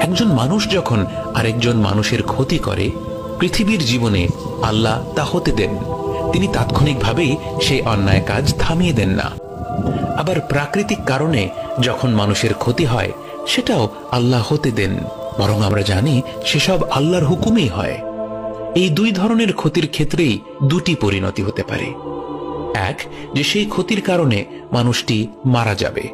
একজন মানুষ যখন আরেকজন মানুষের ক্ষতি করে, পৃথিবীর জীবনে আল্লাহ তা হতে দেন। তিনি তাৎক্ষণিকভাবেই সেই অন্যায় কাজ থামিয়ে দেন না। আবার প্রাকৃতিক কারণে যখন মানুষের ক্ষতি হয়, সেটাও আল্লাহ হতে দেন, বরং আমরা জানি সেসব আল্লাহর হুকুমেই হয়। এই দুই ধরনের ক্ষতির ক্ষেত্রেই দুটি পরিণতি হতে পারে। এক, যে সেই ক্ষতির কারণে মানুষটি মারা যাবে।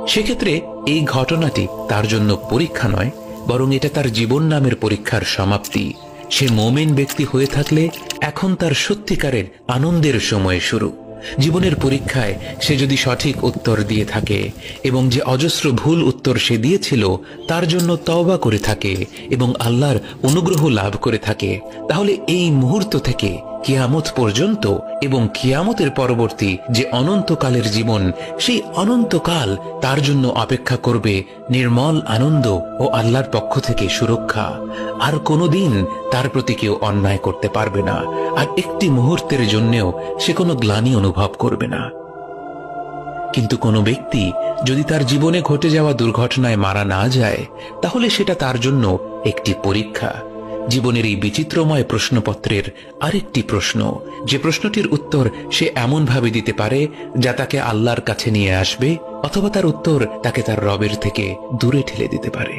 সেক্ষেত্রে এই ঘটনাটি তার জন্য পরীক্ষা নয়, বরং এটা তার জীবন নামের পরীক্ষার সমাপ্তি। সে মুমিন ব্যক্তি হয়ে থাকলে এখন তার সত্যিকারের আনন্দের সময় শুরু। জীবনের পরীক্ষায় সে যদি সঠিক উত্তর দিয়ে থাকে এবং যে অজস্র ভুল উত্তর সে দিয়েছিল তার জন্য তওবা করে থাকে এবং আল্লাহর অনুগ্রহ লাভ করে থাকে, তাহলে এই মুহূর্ত থেকে কিয়ামত পর্যন্ত এবং কিয়ামতের পরবর্তী যে অনন্তকালের জীবন, সেই অনন্তকাল তার জন্য অপেক্ষা করবে নির্মল আনন্দ ও আল্লাহর পক্ষ থেকে সুরক্ষা। আর কোনোদিন তার প্রতি কেউ অন্যায় করতে পারবে না, আর একটি মুহূর্তের জন্যেও সে কোনো গ্লানি অনুভব করবে না। কিন্তু কোনো ব্যক্তি যদি তার জীবনে ঘটে যাওয়া দুর্ঘটনায় মারা না যায়, তাহলে সেটা তার জন্য একটি পরীক্ষা। জীবনের এই বিচিত্রময় প্রশ্নপত্রের আরেকটি প্রশ্ন, যে প্রশ্নটির উত্তর সে এমনভাবে দিতে পারে যা তাকে আল্লাহর কাছে নিয়ে আসবে, অথবা তার উত্তর তাকে তার রবের থেকে দূরে ঠেলে দিতে পারে।